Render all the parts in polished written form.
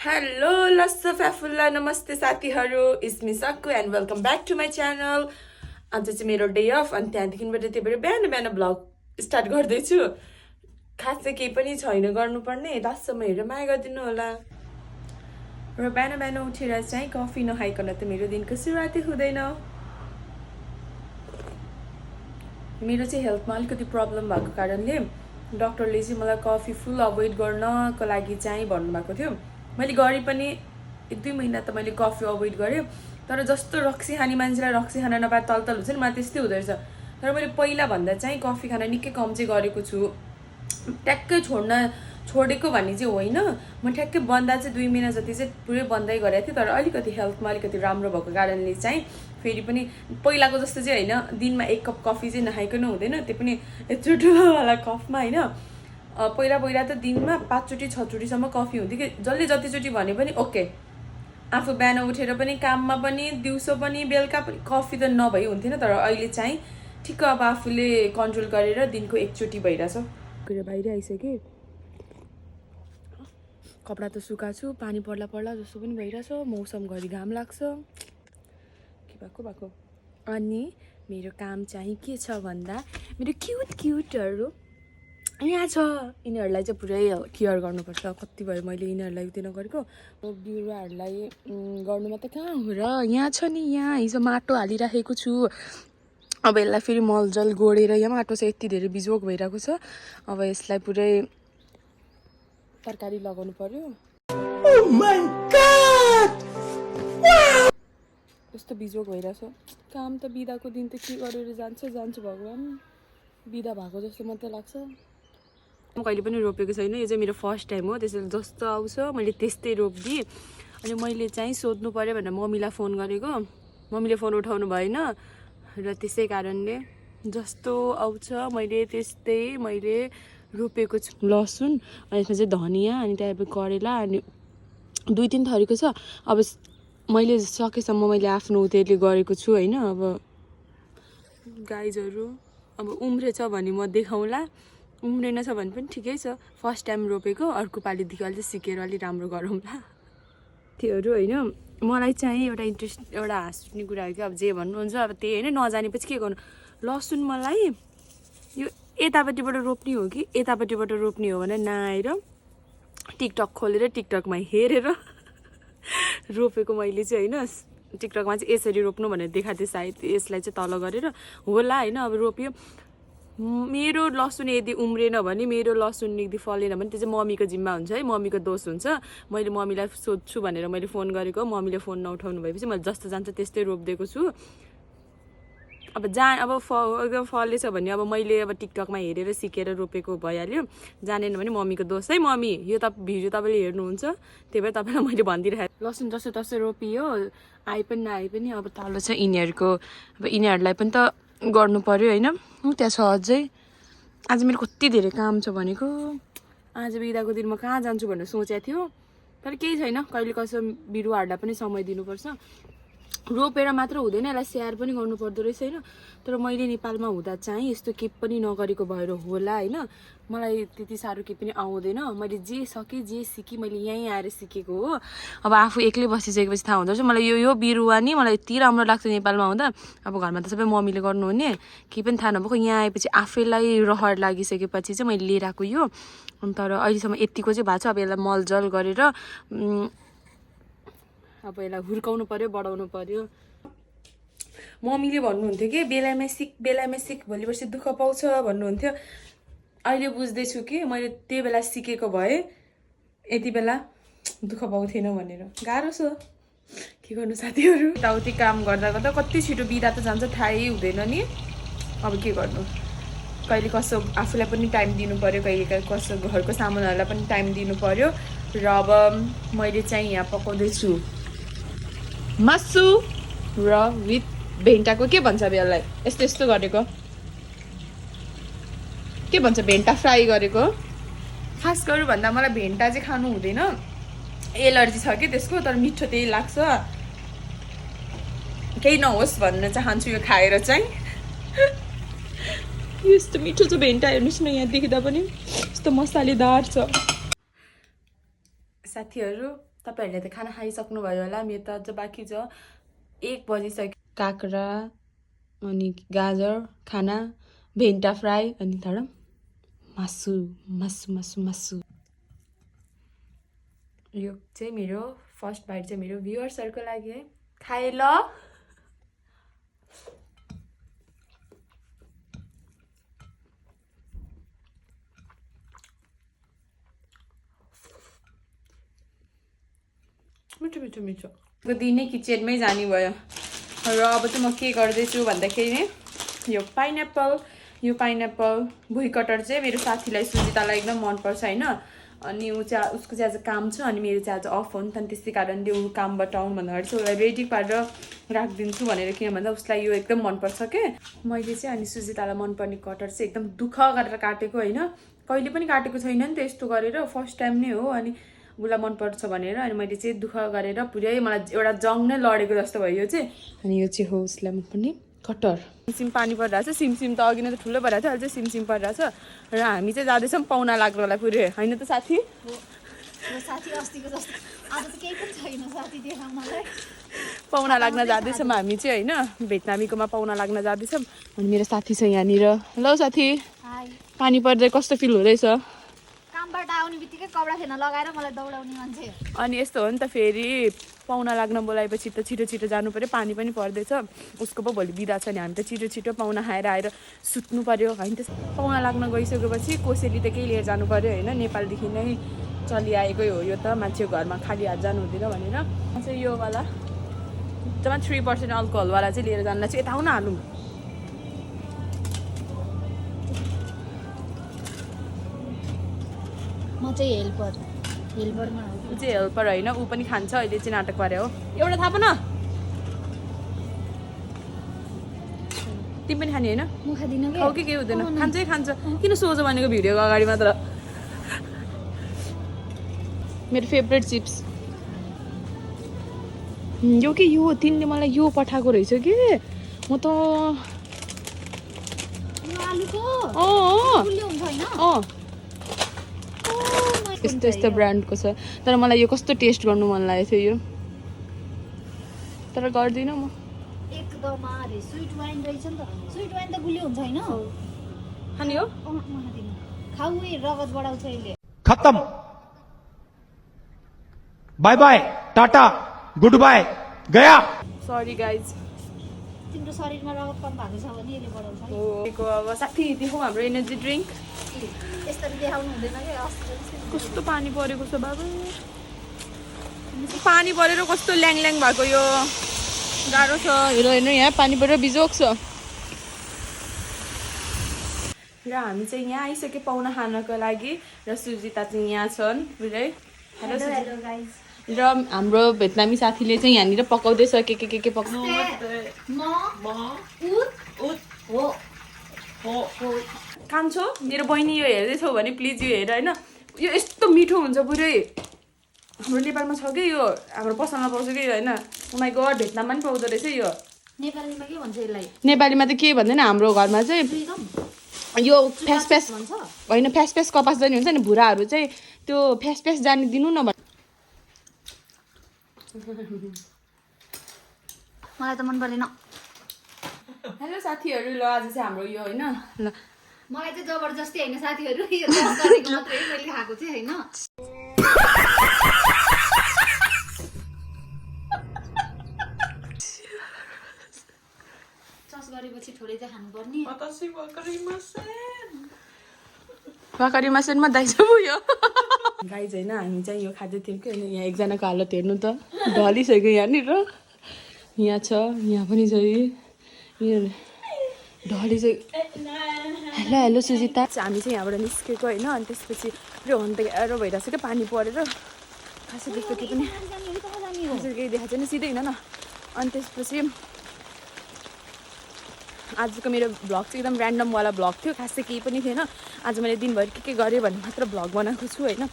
Hello लस्सो फ्याफुल्ला नमस्ते साथीहरू it's me Sakku and welcome back to my channel. आज चाहिँ मेरो डे अफ अनि त्यहाँदेखिबाट त्यही भएर बिहान बिहान भ्लग स्टार्ट गर्दैछु। खास चाहिँ केही पनि छैन गर्नुपर्ने, लास्टसम्म हेरेर माया गरिदिनु होला। र बिहान बिहान उठेर चाहिँ कफी नखाइकन त मेरो दिनको सुरुवातै हुँदैन। मेरो चाहिँ हेल्थमा अलिकति प्रब्लम भएको कारणले डक्टरले चाहिँ मलाई कफी फुल अभोइड गर्नको लागि चाहिँ भन्नुभएको थियो। मैले गरेँ पनि 1-2 महिना त मैले कफी अभोइड गरेँ, तर जस्तो रक्सी खाने मान्छेलाई रक्सी खान नपाए तलतल हुन्छ नि, मलाई त्यस्तै हुँदो रहेछ। तर मैले पहिलाभन्दा चाहिँ कफी खान निकै कम चाहिँ गरेको छु। ट्याक्कै छोडेको भन्ने चाहिँ होइन, म ठ्याक्कै बन्दा चाहिँ 2 महिना जति चाहिँ पुरै बन्दै गरेको थिएँ। तर अलिकति हेल्थमा अलिकति राम्रो भएको कारणले चाहिँ फेरि पनि पहिलाको जस्तो चाहिँ होइन, दिनमा 1 कप कफी चाहिँ नखाइकन हुँदैन, त्यो पनि यत्रो ठुलोवाला कपमा होइन। पहिला त दिनमा 5 चोटि 6 चोटिसम्म कफी हुन्थ्यो कि, जसले जतिचोटि भने पनि ओके। आफू बिहान उठेर पनि काममा पनि दिउँसो पनि बेलुका पनि कफी त नभई हुन्थेन। तर अहिले चाहिँ ठिक्क अब आफूले कन्ट्रोल गरेर दिनको 1 चोटि भइरहेछ। बाहिर आइसकेँ, कपडा त सुकाछु, पानी पर्ला जस्तो पनि भइरहेछ, मौसम घरि घाम लाग्छ, के भएको। अनि मेरो काम चाहिँ के छ भन्दा मेरो क्युटहरू यहाँ छ, यिनीहरूलाई चाहिँ पुरै केयर गर्नुपर्छ। कति भयो मैले यिनीहरूलाई उयो नगरेको, बिरुवाहरूलाई गर्नुमा त कहाँ हो र, यहाँ छ नि, यहाँ हिजो माटो हालिराखेको छु। अब यसलाई फेरि मलजल गोडेर, यहाँ माटो चाहिँ यति धेरै बिजोग भइरहेको छ। अब यसलाई पुरै तरकारी लगाउनु पर्यो। Oh my God! यस्तो बिजोग भइरहेछ। काम त बिदाको दिन त के गरेर जान्छु भगवान्, बिदा भएको जस्तो मात्रै लाग्छ। म कहिले पनि रोपेको छैन, यो चाहिँ मेरो फर्स्ट टाइम हो। त्यसैले जस्तो आउँछ मैले त्यस्तै रोपिदिएँ। अनि मैले चाहिँ सोध्नु पऱ्यो भनेर मम्मीलाई फोन गरेको, मम्मीले फोन उठाउनु भएन र त्यसै कारणले जस्तो आउँछ मैले त्यस्तै मैले रोपेको छु। लसुन अनि यसमा चाहिँ धनियाँ अनि त्यहाँबाट करेला अनि 2-3 थरीको छ। अब मैले सकेसम्म मैले आफ्नो उतेरले गरेको छु होइन। अब गाइजहरू अब उम्रेछ भने म देखाउँला, उम्रेन छ भने पनि ठिकै छ, फर्स्ट टाइम रोपेको, अर्को पालिदेखि अलिक सिकेर अलिक राम्रो गरौँला त्योहरू होइन। मलाई चाहिँ एउटा हाँस उठ्ने कुरा हो कि, अब जे भन्नुहुन्छ अब त्यही होइन, नजानेपछि के गर्नु। लसुन मलाई यो यतापट्टिबाट रोप्ने हो कि यतापट्टिबाट रोप्ने हो भने नआएर टिकटक खोलेर टिकटकमा हेरेर रोपेको मैले चाहिँ होइन। टिकटकमा चाहिँ यसरी रोप्नु भनेर देखाएको थिएँ, सायद यसलाई चाहिँ तल गरेर होला होइन। अब रोप्यो, मेरो लसुन यदि उम्रेन भने, मेरो लसुन यदि फलेन भने त्यो चाहिँ मम्मीको जिम्मा हुन्छ है, मम्मीको दोष हुन्छ। मैले मम्मीलाई सोध्छु भनेर मैले फोन गरेको, मम्मीले फोन नउठाउनु भएपछि मैले जस्तो जान्छ त्यस्तै रोपिदिएको छु। अब एकदम फलेछ भने अब मैले अब टिकटकमा हेरेर सिकेर रोपेको भइहाल्यो, जानेन भने मम्मीको दोष है। मम्मी यो भिडियो तपाईँले हेर्नुहुन्छ, त्यही भएर तपाईँलाई मैले भनिदिइरहेको। लसुन जस्तो तस्तो रोपियो, आए पनि नआए पनि अब तल छ यिनीहरूको, अब यिनीहरूलाई पनि त गर्नु पर्यो होइन। त्यहाँ छ अझै, आज मेरो कति धेरै काम छ भनेको। आज बिदाको दिन म कहाँ जान्छु भनेर सोचेको थियो, तर केही छैन, कहिले कसो बिरुवाहरूलाई पनि समय दिनुपर्छ। रोपेर मात्र हुँदैन, यसलाई स्याहार पनि गर्नु पर्दो रहेछ होइन। तर मैले नेपालमा हुँदा चाहिँ यस्तो केही पनि नगरेको भएर होला होइन, मलाई त्यति साह्रो केही पनि आउँदैन। मैले जे सकेँ जे सिकेँ मैले यहीँ आएर सिकेको हो। अब आफू एक्लै बसिसकेपछि थाहा हुँदो रहेछ मलाई यो बिरुवा नि मलाई यति राम्रो लाग्छ नेपालमा हुँदा। अब घरमा त सबै मम्मीले गर्नुहुने, केही पनि थाहा नभएको, यहाँ आएपछि आफैलाई रहर लागिसकेपछि चाहिँ मैले लिएर आएको यो। तर अहिलेसम्म यतिको चाहिँ भएको छ। अब यसलाई मलजल गरेर अब यसलाई हुर्काउनु पर्यो, बढाउनु पर्यो। मम्मीले भन्नुहुन्थ्यो कि बेलामा सिक भोलि पर्सि दुःख पाउँछ भन्नुहुन्थ्यो। अहिले बुझ्दैछु कि मैले त्यही बेला सिकेको भए यति बेला दुःख पाउँथेन भनेर। गाह्रो छ, के गर्नु साथीहरू। यताउति काम गर्दा कति छिटो बिदा त जान्छ थाहै हुँदैन नि। अब के गर्नु, कहिले कसो आफूलाई पनि टाइम दिनु पर्यो, कहिले कसो घरको सामानहरूलाई पनि टाइम दिनु पर्यो। र अब मैले चाहिँ यहाँ पकाउँदैछु मासु र विथ भेन्टाको के भन्छ अब यसलाई, यस्तो गरेको के भन्छ, भेन्टा फ्राई गरेको। खास गरौँ भन्दा मलाई भेन्टा चाहिँ खानु हुँदैन, एलर्जी छ कि त्यसको, तर मिठो त्यही लाग्छ। केही नहोस् भन्न चाहन्छु यो खाएर चाहिँ। यस्तो मिठो छ भेन्टा, हेर्नुहोस् न यहाँ देख्दा पनि यस्तो मसालेदार छ। साथीहरू तपाईहरुले त खाना खाइसक्नु भयो होला मेरो त अझ बाँकी छ 1 बजिसक्यो काँक्रा अनि गाजर खाना भेन्टा फ्राई अनि तर मासु मासु मासु मासु यो चाहिँ मेरो फर्स्ट बाइट चाहिँ मेरो भ्युअर्सहरुको लागि है खाए ल मिठो मिठो मिठो दिनै किचनमै जाने भयो र अब चाहिँ म के गर्दैछु भन्दाखेरि यो पाइनएप्पल भुइ कटर चाहिँ मेरो साथीलाई सुजितालाई एकदम मन पर्छ हैन अनि उसको चाहिँ आज काम छ अनि मेरो चाहिँ आज अफ हो नि त त्यसै कारणले उ कामबाट आउनु भन्दाखेरि चाहिँ उसलाई रेडी पारेर राखिदिन्छु भनेर किन भन्दा उसलाई यो एकदम मन पर्छ के मैले चाहिँ अनि सुजितालाई मनपर्ने कटर चाहिँ एकदम दुःख गरेर काटेको हैन कहिले पनि काटेको छैन नि त यस्तो गरेर फर्स्ट टाइम नै हो अनि उसलाई मन पर्छ भनेर अनि मैले चाहिँ दुःख गरेर पुरै मलाई एउटा जङ नै लडेको जस्तो भयो यो चाहिँ अनि यो चाहिँ हो उसलाई मनपर्ने कटर सिमसिम पानी परिरहेछ सिमसिम त अघि नै त ठुलो भइरहेको थियो अहिले चाहिँ सिमसिम परिरहेछ र हामी चाहिँ जाँदैछौँ पाहुना लाग्नलाई पुरै होइन त साथी साथी अस्तिको जस्तो आज त केही पनि छैन साथी देखाउनलाई पाहुना लाग्न जाँदैछौँ हामी चाहिँ होइन भेटनामीकोमा पाहुना लाग्न जाँदैछौँ अनि मेरो साथी छ यहाँनिर ल साथी पानी पर्दै कस्तो फिल हुँदैछ कामबाट आउने बित्तिकै कपडा फेर्न लगाएर मलाई दौडाउने मान्छे अनि यस्तो हो नि त फेरि पाहुना लाग्न बोलाएपछि त छिटो छिटो जानु पर्यो पानी पनि पर्दैछ उसको पो भोलि बिदा छ नि हामी त छिटो छिटो पाहुना खाएर आएर सुत्नु पर्यो होइन त पाहुना लाग्न गइसकेपछि कोसेली त केही लिएर जानु पर्यो होइन नेपालदेखि नै चलिआएकै हो यो त मान्छेको घरमा खाली हात जानु हुँदैन भनेर चाहिँ यो वाला जम्मा 3% अल्कोहलवाला चाहिँ लिएर जानुलाई चाहिँ यता आउन हालौँ म चाहिँ हेल्परमा ऊ चाहिँ हेल्पर होइन ऊ पनि खान्छ अहिले चाहिँ नाटक पारे हो एउटा थाहा न तिमी पनि खाने होइन म खादिनँ खाऊ कि केही हुँदैन खान्छै खान्छ किन सोझो भनेको भिडियोको अगाडि मात्र मेरो फेभरेट चिप्स यो के यो तिमीले मलाई यो पठाएको रहेछ कि म त यस्तो यस्तो ब्रान्डको छ तर मलाई यो कस्तो टेस्ट गर्नु मन लागेको थियो यो तर गर्दिनँ म एकदम स्वीट वाइन रहेछ नि त स्वीट वाइन त गुलियो हुन्छ हैन खाने हो खाऊ रगत बढाउँछ यसले खत्म bye bye ta ta good bye गया सरी गाइज तिम्रो शरीरमा रगत कम भएको छ भने यसले बढाउँछ हो अब साथी देखाउँ हाम्रो एनर्जी ड्रिङ्क यसरी देखाउनु हुँदैन के कस्तो पानी परेको छ बाबु पानी परेर कस्तो ल्याङ ल्याङ भएको यो गाह्रो छ हेर हेर्नु यहाँ पानी परेर बिजोक छ र हामी चाहिँ यहाँ आइसक्यो पाहुना खानको लागि र सुजिता चाहिँ यहाँ छन् पुरै हेलो गाइस र हाम्रो भेटनामी साथीले चाहिँ यहाँनिर पकाउँदैछ के पकाउनु कान्छो मेरो बहिनी यो हेर्दैछौ भने प्लिज यो हेर होइन यो यस्तो मिठो हुन्छ पुरै हाम्रो नेपालमा छ कि यो हाम्रो पसलमा पाउँछ कि होइन माइ गड भेटनाममा पनि पाउँदो रहेछ यो नेपालीमा के भन्छ यसलाई नेपालीमा त के भन्दैन हाम्रो घरमा चाहिँ यो फ्यास फ्यास होइन फ्यास फ्यास कपास जाने हुन्छ नि भुराहरू चाहिँ त्यो फ्यास फ्यास जाने दिनु न मलाई त मन परेन हेलो साथीहरू ल आज चाहिँ हाम्रो यो होइन ल मलाई चाहिँ जबरजस्ती हैन साथीहरू यो गरेको मात्रै मैले खाएको चाहिँ हैन चस गरेपछि थोरै चाहिँ खानुपर्ने भाकरी मासनमा दाइज भयो गाइज होइन हामी चाहिँ यो खाँदै थियौँ कि होइन यहाँ एकजनाको हालत हेर्नु त ढलिसक्यो यहाँनिर यहाँ छ यहाँ पनि छ यो ढलिसक्यो हेलो हेलो सुजिता हामी चाहिँ यहाँबाट निस्केको होइन अनि त्यसपछि पुरै हुन त गाह्रो भइरहेको छ क्या पानी परेर खासै त्यस्तो केही पनि खासै केही देखाएको छैन सिधै हिँड न अनि त्यसपछि आजको मेरो भ्लग चाहिँ एकदम ऱ्यान्डमवाला भ्लग थियो खासै केही पनि थिएन आज मैले दिनभरि के गरेँ भन्ने मात्र भ्लग बनाएको छु होइन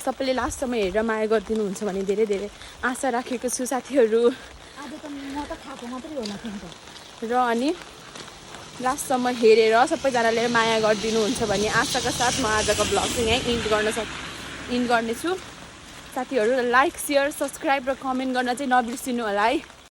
सबैले लास्टसम्म हेरेर माया गरिदिनुहुन्छ भने धेरै धेरै आशा राखेको छु साथीहरू आज त म त खाएको मात्रै होला र अनि लास्टसम्म हेरेर सबैजनाले माया गरिदिनुहुन्छ भन्ने आशाका साथ म आजको भ्लग चाहिँ यहीँ इन्ड गर्नेछु साथीहरू लाइक, सेयर, सब्सक्राइब र कमेन्ट गर्न चाहिँ नबिर्सिनु होला है।